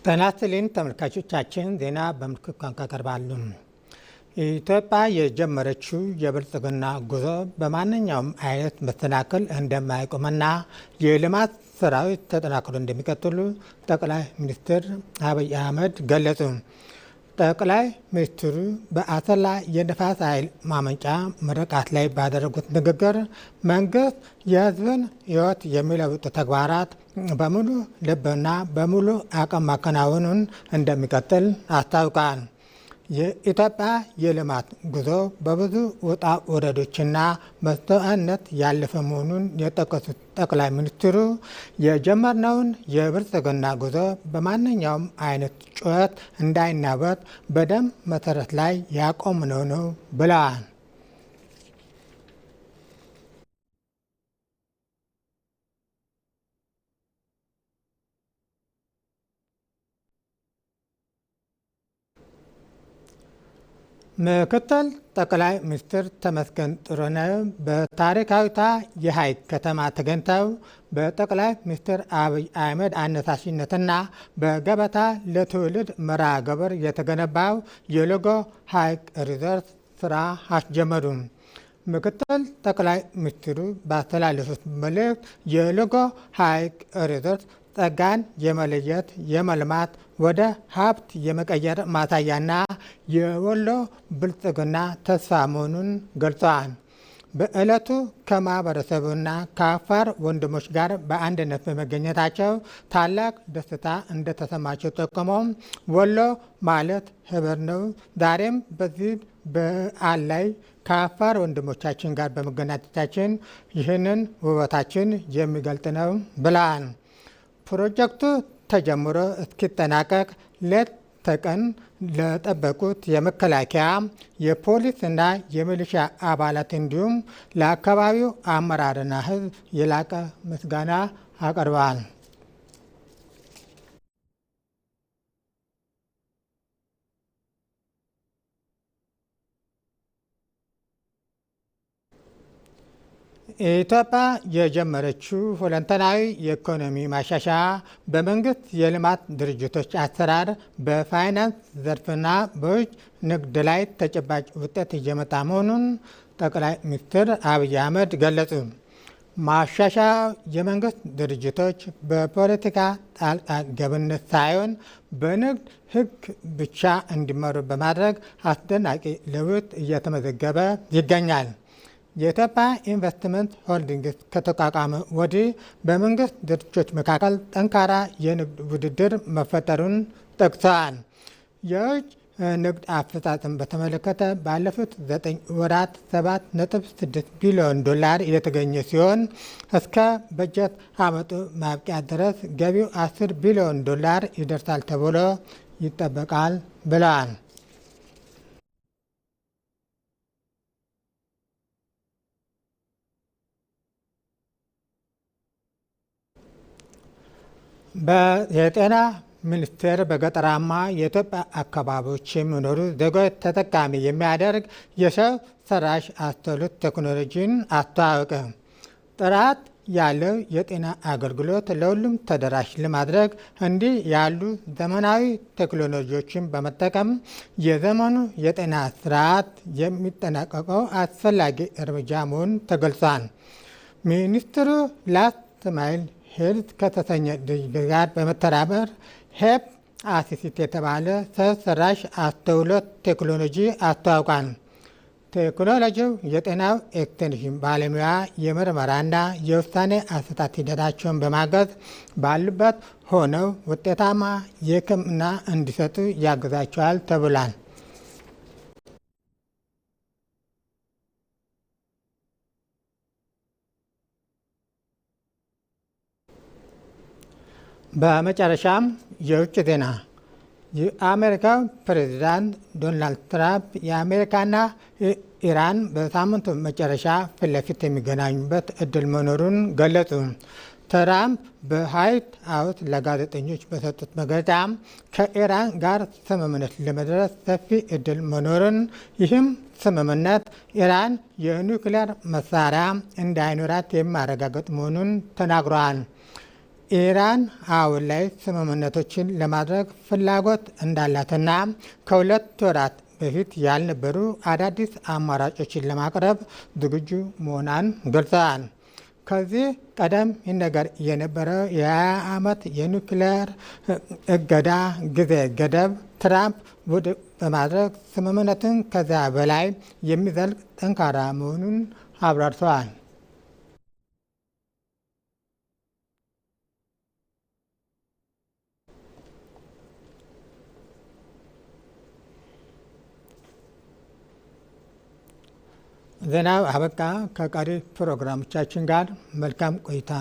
ጤና ይስጥልኝ ተመልካቾቻችን፣ ዜና በምልክት ቋንቋ ቀርባሉ። ኢትዮጵያ የጀመረችው የብልጽግና ጉዞ በማንኛውም አይነት መሰናክል እንደማይቆምና የልማት ስራዎች ተጠናክሮ እንደሚቀጥሉ ጠቅላይ ሚኒስትር አብይ አህመድ ገለጹ። ጠቅላይ ሚኒስትሩ በአሰላ የነፋስ ኃይል ማመንጫ ምርቃት ላይ ባደረጉት ንግግር መንግስት የሕዝብን ሕይወት የሚለውጡ ተግባራት በሙሉ ልብና በሙሉ አቅም ማከናወኑን እንደሚቀጥል አስታውቋል። የኢትዮጵያ የልማት ጉዞ በብዙ ውጣ ውረዶችና መስዋዕትነት ያለፈ መሆኑን የጠቀሱት ጠቅላይ ሚኒስትሩ የጀመርነውን የብልጽግና ጉዞ በማንኛውም አይነት ጩኸት እንዳይናወጥ በደም መሰረት ላይ ያቆምነው ነው ብለዋል። ምክትል ጠቅላይ ሚኒስትር ተመስገን ጥሩነህ በታሪካዊቷ የሐይቅ ከተማ ተገኝተው በጠቅላይ ሚኒስትር አብይ አህመድ አነሳሽነትና በገበታ ለትውልድ መርሃ ግብር የተገነባው የለጎ ሐይቅ ሪዞርት ስራ አስጀመሩ። ምክትል ጠቅላይ ሚኒስትሩ ባስተላለፉት መልእክት የለጎ ሐይቅ ሪዞርት ጸጋን የመለየት የመልማት ወደ ሀብት የመቀየር ማሳያና የወሎ ብልጽግና ተስፋ መሆኑን ገልጸዋል። በዕለቱ ከማህበረሰቡና ከአፋር ወንድሞች ጋር በአንድነት በመገኘታቸው ታላቅ ደስታ እንደተሰማቸው ጠቁመው ወሎ ማለት ህብር ነው፣ ዛሬም በዚህ በዓል ላይ ከአፋር ወንድሞቻችን ጋር በመገናኘታችን ይህንን ውበታችን የሚገልጥ ነው ብለዋል። ፕሮጀክቱ ተጀምሮ እስኪጠናቀቅ ሌት ተቀን ለጠበቁት የመከላከያ የፖሊስና የሚሊሻ አባላት እንዲሁም ለአካባቢው አመራርና ሕዝብ የላቀ ምስጋና አቀርበዋል። ኢትዮጵያ የጀመረችው ሁለንተናዊ የኢኮኖሚ ማሻሻያ በመንግስት የልማት ድርጅቶች አሰራር፣ በፋይናንስ ዘርፍና በውጭ ንግድ ላይ ተጨባጭ ውጤት እየመጣ መሆኑን ጠቅላይ ሚኒስትር አብይ አህመድ ገለጹ። ማሻሻያው የመንግስት ድርጅቶች በፖለቲካ ጣልቃ ገብነት ሳይሆን በንግድ ሕግ ብቻ እንዲመሩ በማድረግ አስደናቂ ለውጥ እየተመዘገበ ይገኛል። የኢትዮጵያ ኢንቨስትመንት ሆልዲንግስ ከተቋቋመ ወዲህ በመንግስት ድርጅቶች መካከል ጠንካራ የንግድ ውድድር መፈጠሩን ጠቅሰዋል። የውጭ ንግድ አፈጻጸም በተመለከተ ባለፉት 9 ወራት 7.6 ቢሊዮን ዶላር የተገኘ ሲሆን እስከ በጀት ዓመቱ ማብቂያ ድረስ ገቢው 10 ቢሊዮን ዶላር ይደርሳል ተብሎ ይጠበቃል ብለዋል። የጤና ሚኒስቴር በገጠራማ የኢትዮጵያ አካባቢዎች የሚኖሩ ዜጎች ተጠቃሚ የሚያደርግ የሰው ሰራሽ አስተውሎት ቴክኖሎጂን አስተዋወቀ። ጥራት ያለው የጤና አገልግሎት ለሁሉም ተደራሽ ለማድረግ እንዲህ ያሉ ዘመናዊ ቴክኖሎጂዎችን በመጠቀም የዘመኑ የጤና ስርዓት የሚጠናቀቀው አስፈላጊ እርምጃ መሆኑን ተገልጿል። ሚኒስትሩ ላስት ማይል ሄልት ከተሰኘ ድርጅት ጋር በመተባበር ሄፕ አሲስት የተባለ ሰው ሰራሽ አስተውሎት ቴክኖሎጂ አስተዋውቋል። ቴክኖሎጂው የጤናው ኤክስቴንሽን ባለሙያ የምርመራና የውሳኔ አሰጣጥ ሂደታቸውን በማገዝ ባሉበት ሆነው ውጤታማ የሕክምና እንዲሰጡ ያግዛቸዋል ተብሏል። በመጨረሻም የውጭ ዜና። የአሜሪካው ፕሬዚዳንት ዶናልድ ትራምፕ የአሜሪካና ኢራን በሳምንቱ መጨረሻ ፊት ለፊት የሚገናኙበት እድል መኖሩን ገለጹ። ትራምፕ በዋይት ሀውስ ለጋዜጠኞች በሰጡት መግለጫ ከኢራን ጋር ስምምነት ለመድረስ ሰፊ እድል መኖሩን፣ ይህም ስምምነት ኢራን የኒውክሌር መሳሪያ እንዳይኖራት የሚያረጋግጥ መሆኑን ተናግረዋል። ኢራን አሁን ላይ ስምምነቶችን ለማድረግ ፍላጎት እንዳላትና ከ2 ወራት በፊት ያልነበሩ አዳዲስ አማራጮችን ለማቅረብ ዝግጁ መሆኗን ገልጸዋል። ከዚህ ቀደም ይነገር የነበረው የ20 ዓመት የኒውክሌር እገዳ ጊዜ ገደብ ትራምፕ ውድቅ በማድረግ ስምምነትን ከዚያ በላይ የሚዘልቅ ጠንካራ መሆኑን አብራርተዋል። ዜናው አበቃ። ከቀሪ ፕሮግራሞቻችን ጋር መልካም ቆይታ